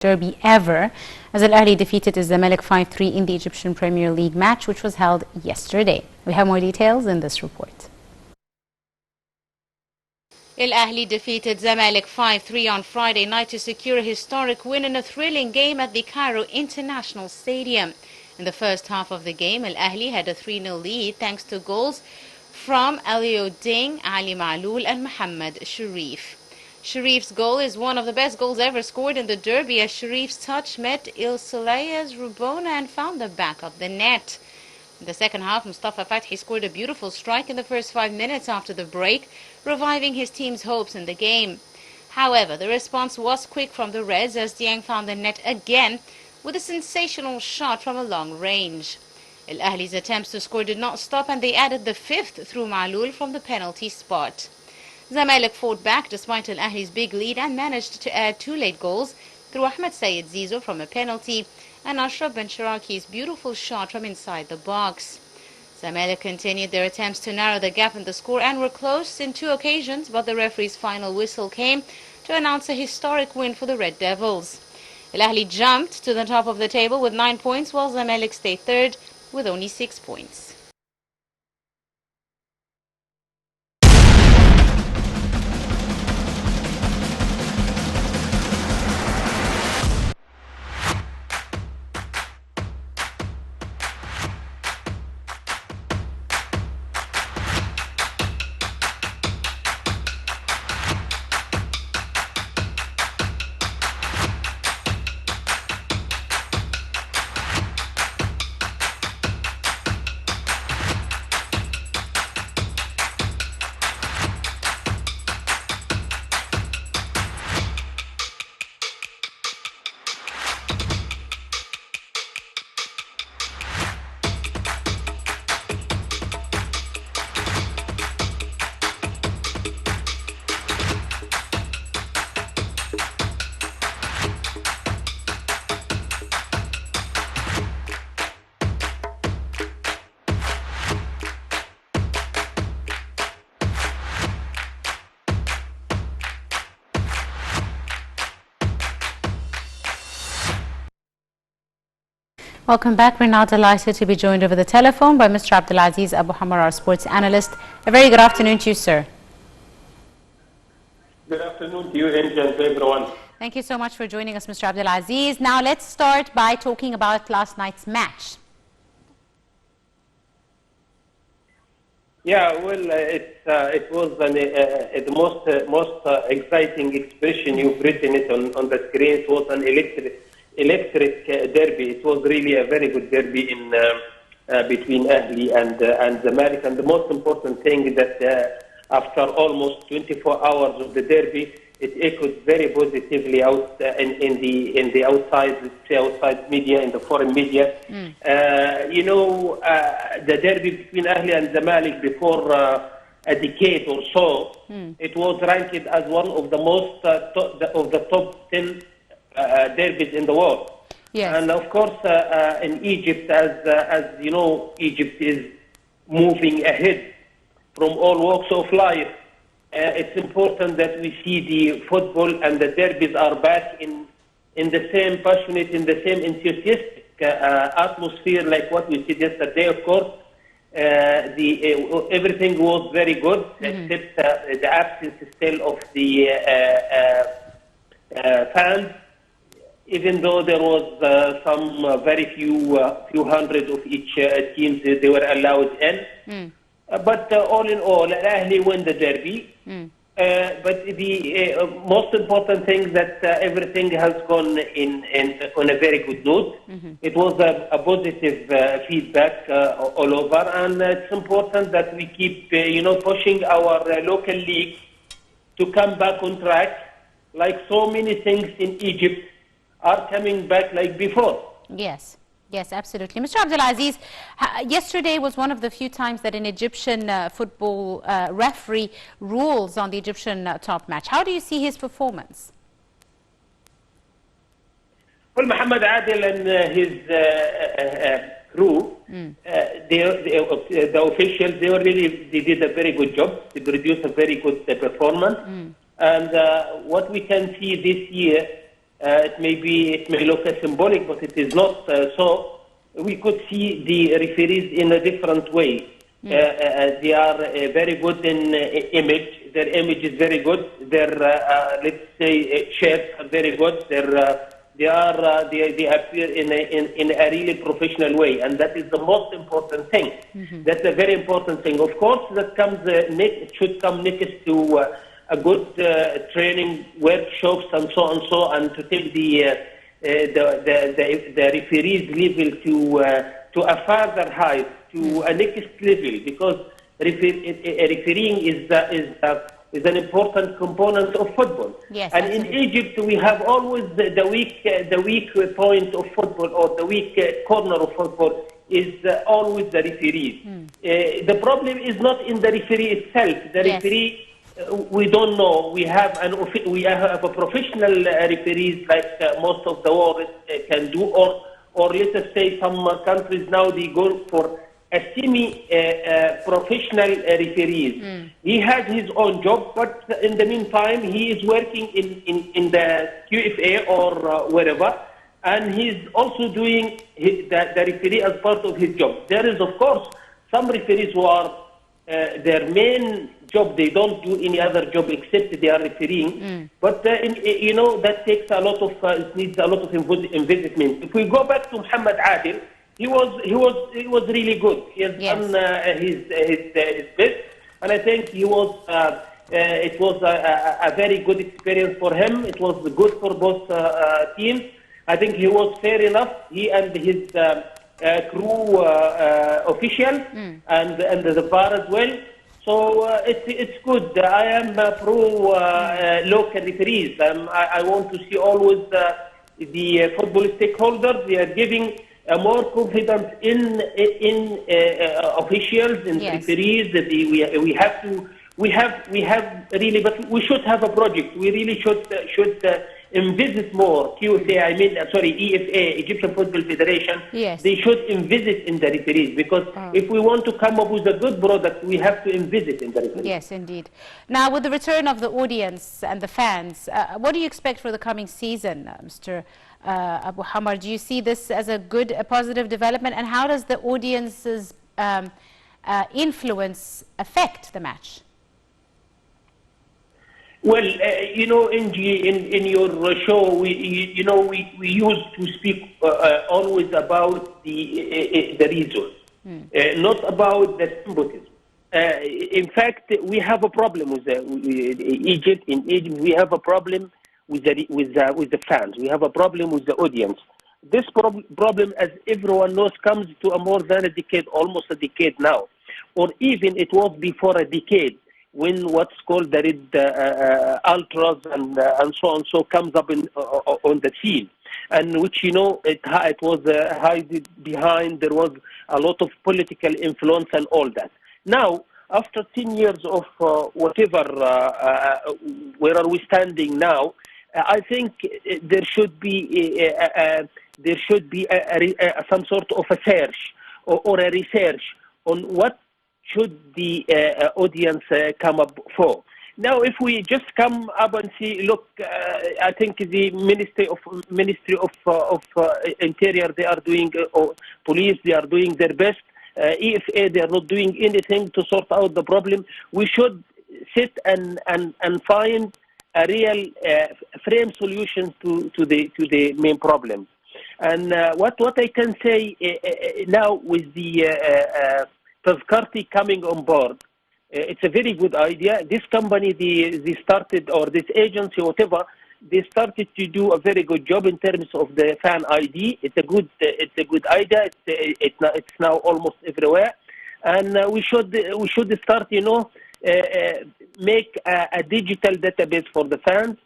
derby ever, as Al Ahly defeated Zamalek 5-3 in the Egyptian Premier League match, which was held yesterday. We have more details in this report. Al Ahly defeated Zamalek 5-3 on Friday night to secure a historic win in a thrilling game at the Cairo International Stadium. In the first half of the game, Al Ahly had a 3-0 lead thanks to goals from Elio Ding, Ali Maloul and Mohammed Sharif. Sharif's goal is one of the best goals ever scored in the derby, as Sharif's touch met Il Soleia's Rubona and found the back of the net. In the second half, Mustafa Fathi scored a beautiful strike in the first 5 minutes after the break, reviving his team's hopes in the game. However, the response was quick from the Reds, as Dieng found the net again with a sensational shot from a long range. Al Ahly's attempts to score did not stop, and they added the fifth through Maloul from the penalty spot. Zamalek fought back despite Al Ahly's big lead and managed to add 2 late goals through Ahmed Sayed Zizou from a penalty and Ashraf Ben Shiraki's beautiful shot from inside the box. Zamalek continued their attempts to narrow the gap in the score and were close in 2 occasions, but the referee's final whistle came to announce a historic win for the Red Devils. Al Ahly jumped to the top of the table with 9 points, while Zamalek stayed third with only 6 points. Welcome back. We're now delighted to be joined over the telephone by Mr. Aziz Abu Hammar, our sports analyst. A very good afternoon to you, sir. Good afternoon to you, Angel, and to everyone. Thank you so much for joining us, Mr. Aziz. Now let's start by talking about last night's match. Yeah, well, it was the most exciting expression you've written it on the screen. It was an electric derby. It was really a very good derby in between Ahly and Zamalek. And the most important thing is that after almost 24 hours of the derby, it echoed very positively out in the outside, let's say outside media, in the foreign media. You know, the derby between Ahly and Zamalek before a decade or so, it was ranked as one of the most of the top 10 derbies in the world. Yes. And of course, in Egypt, as you know, Egypt is moving ahead from all walks of life. It's important that we see the football and the derbies are back in the same passionate, in the same enthusiastic atmosphere like what we said yesterday. Of course, everything was very good, except the absence still of the fans. Even though there was some very few hundred of each teams, they were allowed in. But all in all, Al Ahly won the derby. But the most important thing is that everything has gone on a very good note. It was a positive feedback all over, and it's important that we keep, pushing our local league to come back on track, like so many things in Egypt are coming back like before. Yes. Yes, absolutely. Mr. Aziz, yesterday was one of the few times that an Egyptian football referee rules on the Egyptian top match. How do you see his performance? Well, Mohammed Adel and his crew, the officials, they did a very good job. They produced a very good performance. And what we can see this year, it may look symbolic, but it is not so. We could see the referees in a different way. They are very good in image. Their image is very good. Their, let's say, shirts are very good. They appear in a really professional way, and that is the most important thing. That's a very important thing. Of course, that comes should come next to a good training workshops and so on, to take the referees level to a further height, to a next level, because refereeing is an important component of football. Yes, and absolutely. in Egypt, we have always the weak point of football, or the weak corner of football is always the referees. The problem is not in the referee itself. The referee, we don't know. We have a professional referees like most of the world can do, or let us say some countries now they go for a semi-professional referees. He has his own job, but in the meantime he is working in the QFA or wherever, and he's also doing the referee as part of his job. There is, of course, some referees who are their main job, they don't do any other job except they are refereeing. But that takes a lot of it needs a lot of investment. If we go back to Muhammad Adil, he was really good. He has done his best, and I think it was a very good experience for him. It was good for both teams. I think he was fair enough. He and his crew officials and the bar as well. So it's good. I am pro local referees. I want to see always the football stakeholders. They are giving more confidence in officials, in referees. We have really, but we should have a project. We really should envisage more. EFA, Egyptian Football Federation. They should envisage in the referees, because if we want to come up with a good product, we have to envisage in the referees. Yes, indeed. Now, with the return of the audience and the fans, what do you expect for the coming season, Mr. Abu Hammar? Do you see this as a positive development, and how does the audience's influence affect the match? Well, in your show, we used to speak always about the reasons, not about the symbolism. In fact, we have a problem with Egypt. In Egypt, we have a problem with the fans. We have a problem with the audience. This problem, as everyone knows, comes to a more than a decade, almost a decade now, or even it was before a decade, when what's called the red ultras and so on comes up on the scene, and which it was hidden behind. There was a lot of political influence and all that. Now, after 10 years of whatever, where are we standing now? I think there should be some sort of a search or a research on what should the audience come up for. Now, if we just come up and see, look, I think the Ministry of Interior, they are doing, police, they are doing their best. EFA, they are not doing anything to sort out the problem. We should sit and find a real frame solution to the main problem. And what I can say now with the Tazkarti coming on board, it's a very good idea. This company, they started, or this agency, whatever, they started to do a very good job in terms of the fan ID. It's a good idea. It's now almost everywhere, and we should start, make a digital database for the fans.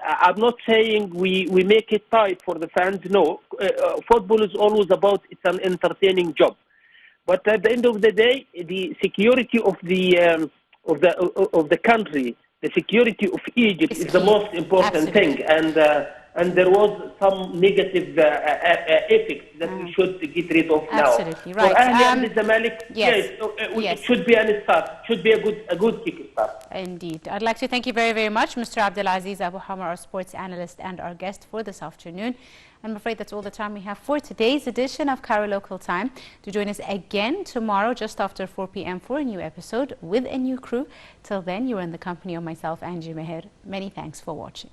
I'm not saying we make it tight for the fans. No, football is always about, it's an entertaining job. But at the end of the day, the security of the country, the security of Egypt is the most important thing. And and there was some negative effects that we should get rid of now. Absolutely, right. For Ahly and the Zamalek, yes. it should be a start. Should be a good kick start. Indeed. I'd like to thank you very, very much, Mr. Abdel Abu Hammar, our sports analyst and our guest for this afternoon. I'm afraid that's all the time we have for today's edition of Cairo Local Time. Do join us again tomorrow just after 4 p.m. for a new episode with a new crew. Till then, you're in the company of myself, Angie Meher. Many thanks for watching.